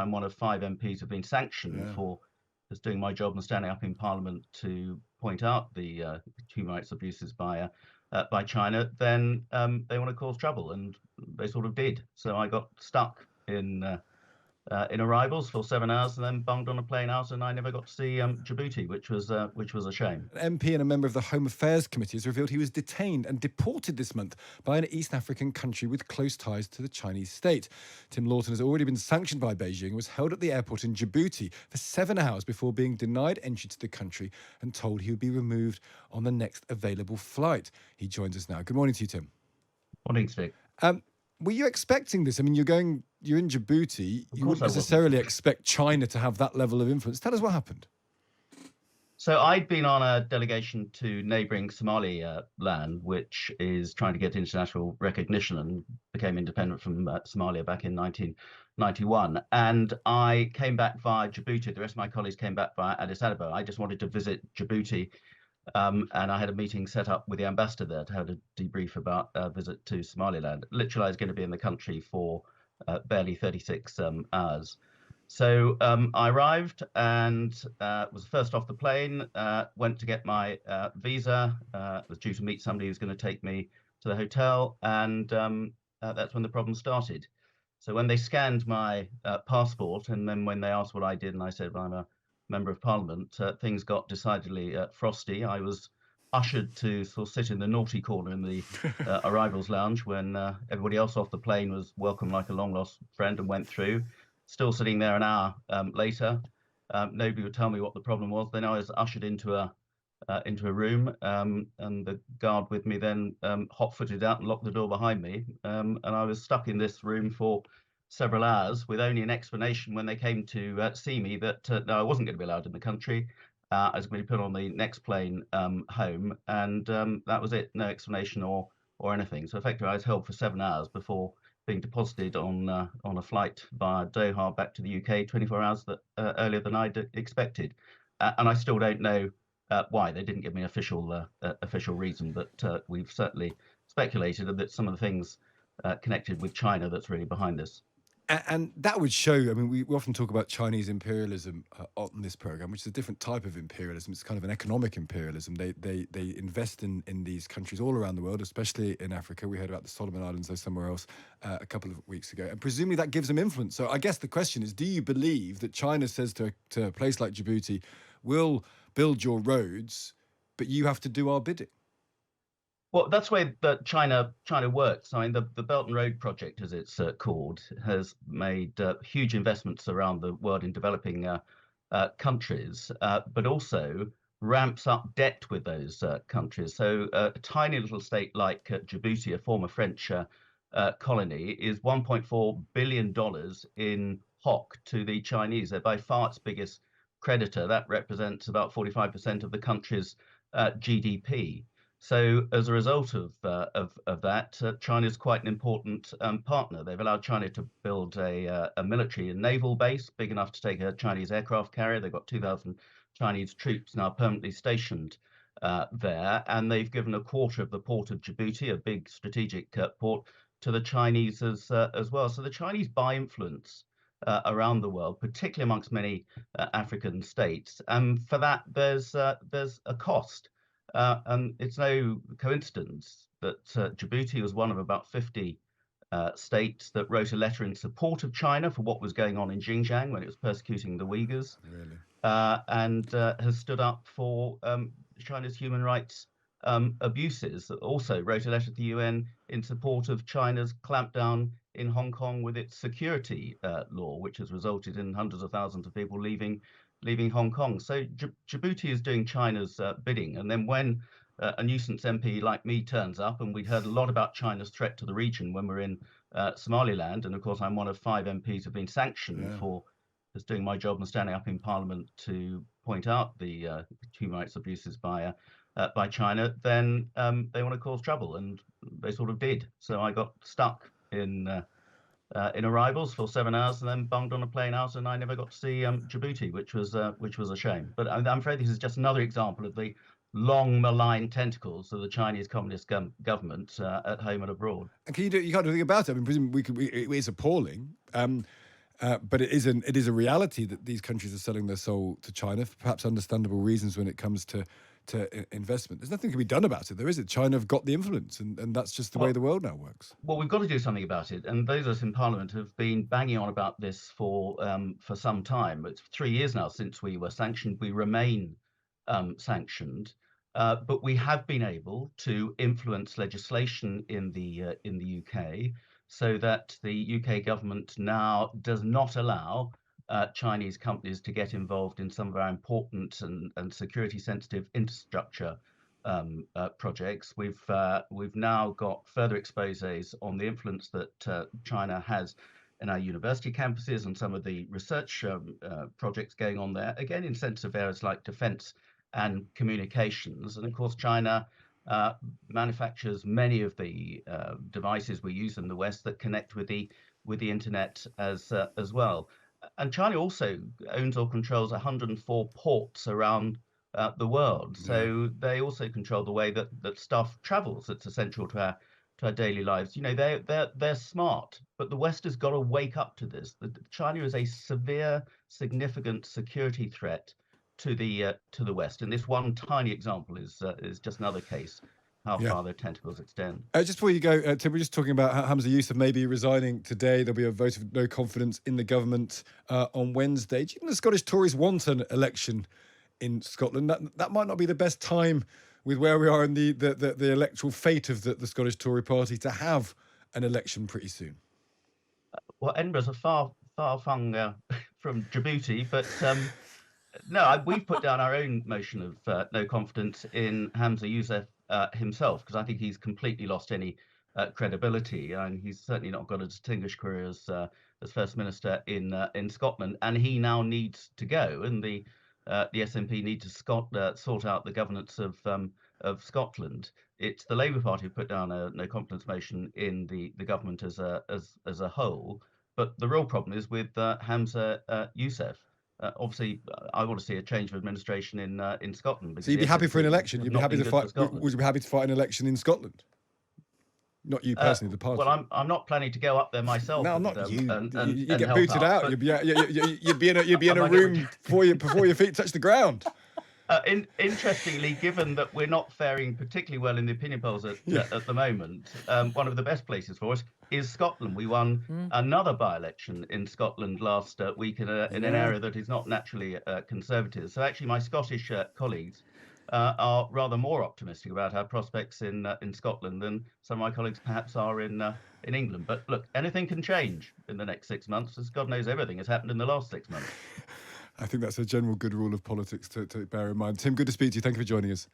I'm one of 5 MPs who've been sanctioned for just doing my job and standing up in Parliament to point out the human rights abuses by China, then they want to cause trouble, and they sort of did. So I got stuck in arrivals for 7 hours, and then bunged on a plane out, and I never got to see Djibouti, which was a shame. An MP and a member of the Home Affairs Committee has revealed he was detained and deported this month by an East African country with close ties to the Chinese state. Tim Loughton has already been sanctioned by Beijing and was held at the airport in Djibouti for 7 hours before being denied entry to the country and told he would be removed on the next available flight. He joins us now. Good morning to you, Tim. Morning, Stig. Were you expecting this? I mean, you're in Djibouti. You wouldn't necessarily expect China to have that level of influence. Tell us what happened. So I'd been on a delegation to neighbouring Somaliland, which is trying to get international recognition and became independent from Somalia back in 1991. And I came back via Djibouti. The rest of my colleagues came back via Addis Ababa. I just wanted to visit Djibouti. And I had a meeting set up with the ambassador there to have a debrief about a visit to Somaliland. Literally, I was going to be in the country for barely 36 hours. So I arrived and was first off the plane, went to get my visa, was due to meet somebody who's going to take me to the hotel, and that's when the problem started. So when they scanned my passport, and then when they asked what I did, and I said, well, I'm a member of Parliament, things got decidedly frosty. I was ushered to sort of sit in the naughty corner in the arrivals lounge when everybody else off the plane was welcomed like a long-lost friend and went through. Still sitting there an hour later, nobody would tell me what the problem was. Then I was ushered into a room, and the guard with me then hot-footed out and locked the door behind me, and I was stuck in this room for several hours with only an explanation when they came to see me that no, I wasn't going to be allowed in the country. I was going to be put on the next plane home, and that was it. No explanation or anything. So effectively, I was held for 7 hours before being deposited on a flight via Doha back to the UK 24 hours earlier than I'd expected. And I still don't know why. They didn't give me official reason, but we've certainly speculated that some of the things connected with China that's really behind this. And that would show, I mean, we often talk about Chinese imperialism on this program, which is a different type of imperialism. It's kind of an economic imperialism. They invest in these countries all around the world, especially in Africa. We heard about the Solomon Islands or somewhere else a couple of weeks ago. And presumably that gives them influence. So I guess the question is, do you believe that China says to a place like Djibouti, we'll build your roads, but you have to do our bidding? Well, that's the way that China works. I mean, the Belt and Road Project, as it's called, has made huge investments around the world in developing countries, but also ramps up debt with those countries. So a tiny little state like Djibouti, a former French colony, is $1.4 billion in hock to the Chinese. They're by far its biggest creditor. That represents about 45% of the country's GDP. So as a result of that, China is quite an important partner. They've allowed China to build a military and naval base big enough to take a Chinese aircraft carrier. They've got 2,000 Chinese troops now permanently stationed there, and they've given a quarter of the port of Djibouti, a big strategic port, to the Chinese as well. So the Chinese buy influence around the world, particularly amongst many African states, and for that there's a cost. And it's no coincidence that Djibouti was one of about 50 states that wrote a letter in support of China for what was going on in Xinjiang when it was persecuting the Uyghurs, Really? and has stood up for China's human rights abuses. Also wrote a letter to the UN in support of China's clampdown in Hong Kong with its security law, which has resulted in hundreds of thousands of people leaving Hong Kong. So Djibouti is doing China's bidding. And then when a nuisance MP like me turns up, and we heard a lot about China's threat to the region when we're in Somaliland, and of course I'm one of 5 MPs who've been sanctioned for just doing my job and standing up in Parliament to point out the human rights abuses by China, then they want to cause trouble, and they sort of did. So I got stuck in arrivals for 7 hours, and then bunged on a plane out, and I never got to see Djibouti, which was a shame. But I'm afraid this is just another example of the long malign tentacles of the Chinese Communist government at home and abroad. And you can't do anything about it. I mean, presumably it's appalling. But it is a reality that these countries are selling their soul to China for perhaps understandable reasons when it comes to investment. There's nothing can be done about it, though, is it? China have got the influence, and that's just the way the world now works. Well, we've got to do something about it, and those of us in Parliament have been banging on about this for some time. It's 3 years now since we were sanctioned. We remain sanctioned, but we have been able to influence legislation in the UK so that the UK government now does not allow Chinese companies to get involved in some of our important and security sensitive infrastructure projects. We've now got further exposés on the influence that China has in our university campuses and some of the research projects going on there, again in sensitive areas like defence and communications. And of course, China manufactures many of the devices we use in the West that connect with the internet as well. And China also owns or controls 104 ports around the world. So they also control the way that stuff travels. That's essential to our daily lives. You know, they're smart, but the West has got to wake up to this. China is a severe, significant security threat to the West, and this one tiny example is just another case how far their tentacles extend. Just before you go, Tim, we're just talking about Hamza Yousaf maybe resigning today. There'll be a vote of no confidence in the government on Wednesday. Do you think the Scottish Tories want an election in Scotland? That might not be the best time with where we are in the electoral fate of the Scottish Tory party to have an election pretty soon. Well, Edinburgh's a far flung from Djibouti, but no, we've put down our own motion of no confidence in Hamza Yousaf himself, because I think he's completely lost any credibility, and he's certainly not got a distinguished career as First Minister in Scotland, and he now needs to go, and the SNP need to sort out the governance of Scotland. It's the Labour Party who put down a no confidence motion in the government as a whole, but the real problem is with Hamza Yousaf. Obviously, I want to see a change of administration in Scotland. So you'd be happy for an election? You'd be happy to fight? Would you be happy to fight an election in Scotland? Not you personally, the party. Well, I'm not planning to go up there myself. No, not you. You get booted out. You'd be in a room before your feet touch the ground. Interestingly, given that we're not faring particularly well in the opinion polls at the moment, one of the best places for us is Scotland. We won another by-election in Scotland last week in an area that is not naturally conservative. So actually, my Scottish colleagues are rather more optimistic about our prospects in Scotland than some of my colleagues perhaps are in England. But look, anything can change in the next 6 months, as God knows everything has happened in the last 6 months. I think that's a general good rule of politics to bear in mind. Tim, good to speak to you. Thank you for joining us.